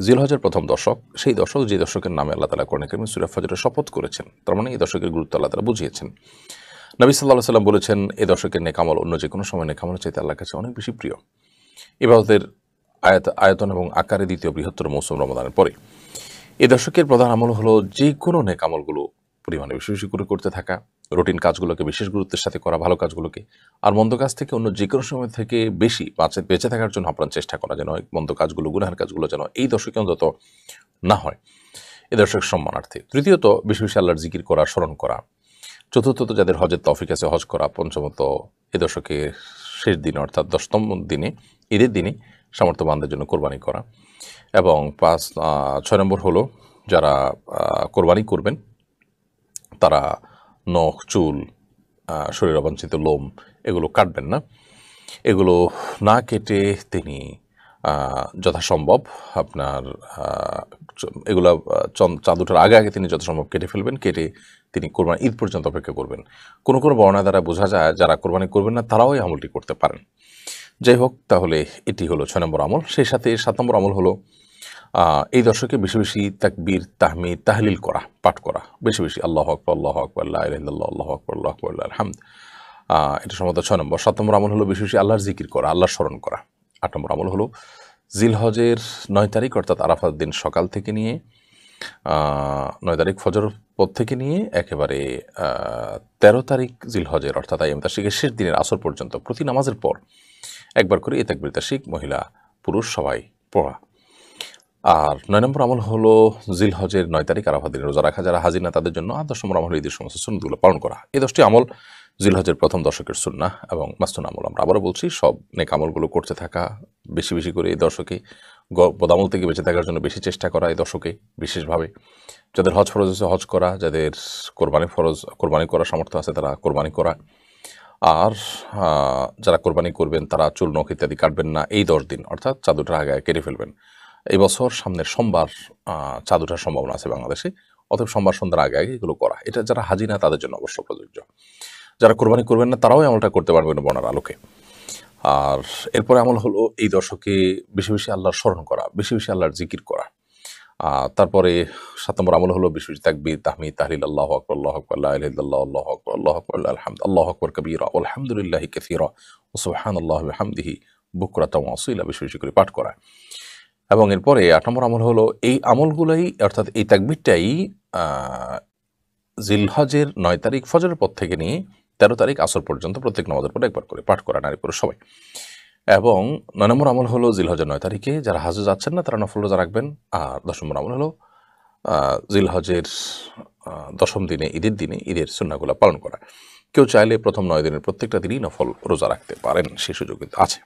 জিলহজের প্রথম দশক, সেই দশক যে দশকের নামে আল্লাহ তাআলা কোরআনে কারিমে সূরা ফজরে শপথ করেছেন। তার মানে এই দশকের গুরুত্ব আল্লাহ তাআলা বুঝিয়েছেন। নবী সাল্লাল্লাহু আলাইহি সাল্লাম বলেছেন, এই দশকের নেক আমল অন্য যে কোনো সময় নেক আমলের চাইতে আল্লাহর কাছে অনেক বেশি প্রিয়। ইবাদতের আয়তন এবং আকারে দ্বিতীয় বৃহত্তর মৌসুম রমাদানের পরে। এই দশকের প্রধান আমল হলো যে কোনো নেক আমলগুলো পরিমাণে বেশি বেশি করে করতে থাকা, রুটিন কাজগুলোকে বিশেষ গুরুত্বের সাথে করা, ভালো কাজগুলোকে, আর মন্দ কাজ থেকে অন্য যে কোনো সময় থেকে বেশি বেঁচে থাকার জন্য আপ্রাণ চেষ্টা করা, যেন মন্দ কাজগুলো, গুনাহের কাজগুলো যেন এই দশকে অন্তত না হয়, এ দশক সম্মানার্থে। তৃতীয়ত, বেশি বেশি আল্লাহর জিকির করা, স্মরণ করা। চতুর্থত, যাদের হজের তৌফিক আছে হজ করা। পঞ্চমত, এ দশকের শেষ দিনে অর্থাৎ 10তম দিনে, ঈদের দিনে সামর্থ্যবানদের জন্য কোরবানি করা। এবং 6 নম্বর হলো, যারা কোরবানি করবেন তারা নখ, চুল, শরীর অবাঞ্ছিত লোম এগুলো কাটবেন না। এগুলো না কেটে তিনি যথাসম্ভব আপনার এগুলো চাঁদ ওঠার আগে আগে তিনি যথাসম্ভব কেটে ফেলবেন। কেটে তিনি কোরবানি ঈদ পর্যন্ত অপেক্ষা করবেন। কোনো কোনো বর্ণনা দ্বারা বোঝা যায় যারা কোরবানি করবেন না তারাও এই আমলটি করতে পারেন। যাই হোক, তাহলে এটি হলো 6 নম্বর আমল। সেই সাথে 7 নম্বর আমল হলো এই দশকে বেশি বেশি তাকবীর, তাহমিদ, তাহলিল করা, পাঠ করা, বেশি বেশি আল্লাহু আকবার, আল্লাহু আকবার, লা ইলাহা ইল্লাল্লাহ, আল্লাহু আকবার, আল্লাহু আকবার, লিল্লাহিল হামদ। এটা সম্ভবত 6 নম্বর। 7 নম্বর আমল হলো বেশি বেশি আল্লাহর জিকির করা, আল্লাহর স্মরণ করা। 8 নম্বর আমল হলো জিলহজের 9 তারিখ অর্থাৎ আরাফার দিন সকাল থেকে নিয়ে 9 তারিখ ফজর পর থেকে নিয়ে একেবারে 13 তারিখ জিলহজের অর্থাৎ আইয়াম তাশরিকের শেষ দিনের আসর পর্যন্ত প্রতি নামাজের পর একবার করে এই তাকবীর তাশরিক মহিলা পুরুষ সবাই পড়া। আর 9 নম্বর আমল হলো জিলহজের 9 তারিখ আরাফা দিনে রোজা রাখা, যারা হাজি না তাদের জন্য। আর 10 নম্বর আমল ঈদের সমস্ত সুন্নতগুলো পালন করা। এই 10টি আমল জিলহজের প্রথম দশকের সুন্নাহ এবং মাসনুন আমল। আমরা আবারও বলছি, সব নেক আমলগুলো করতে থাকা, বেশি বেশি করে এই দশকে বদামল থেকে বেঁচে থাকার জন্য বেশি চেষ্টা করা এই দশকে বিশেষভাবে। যাদের হজ ফরজ আছে হজ করা, যাদের কোরবানি করার সামর্থ্য আছে তারা কোরবানি করা। আর যারা কোরবানি করবেন তারা চুল, নখ ইত্যাদি কাটবেন না এই 10 দিন, অর্থাৎ চাঁদ ওঠার আগে কেটে ফেলবেন। এই বছর সামনের সোমবার চাঁদ ওঠার সম্ভাবনা আছে বাংলাদেশে, অতএব সোমবার সন্ধ্যার আগে আগে এগুলো করা। এটা যারা হাজি না তাদের জন্য অবশ্য প্রযোজ্য। যারা কোরবানি করবেন না তারাও আমলটা করতে পারবেন বর্ণার আলোকে। আর এরপরে আমল হলো এই দশকে বেশি বেশি আল্লাহর স্মরণ করা, বেশি বেশি আল্লাহর জিকির করা। তারপরে 7 নম্বর আমল হলো বেশি বেশি তাকবীর, তাহমিদ, তাহলিল, আল্লাহু আকবার, আল্লাহু আকবার, লা ইলাহা ইল্লাল্লাহ, আল্লাহু আকবার, আল্লাহু আকবার, লিল্লাহিল হামদ, আল্লাহু আকবার কাবীরা ওয়া আলহামদুলিল্লাহি কাসীরা ওয়া সুবহানাল্লাহি ওয়া বিহামদিহি বুকরাতাও ওয়া আসীলা, বেশি বেশি করে পাঠ করা। এবং এরপরে 8 নম্বর আমল হলো এই আমলগুলাই অর্থাৎ এই তাকবীরটাই জিলহজের 9 তারিখ ফজরের পর থেকে নিয়ে 13 তারিখ আসর পর্যন্ত প্রত্যেক নামাজের পর একবার করে পাঠ করা, নারী পুরুষ সবাই। এবং 9 নম্বর আমল হলো জিলহজের 9 তারিখে যারা হজে যাচ্ছেন না তারা নফল রোজা রাখবেন। আর 10 নম্বর আমল হলো জিলহজের 10ম দিনে, ঈদের দিনে ঈদের সুন্নাহগুলো পালন করা। কেউ চাইলে প্রথম 9 দিনের প্রত্যেকটা দিনই নফল রোজা রাখতে পারেন, সেই সুযোগ কিন্তু আছে।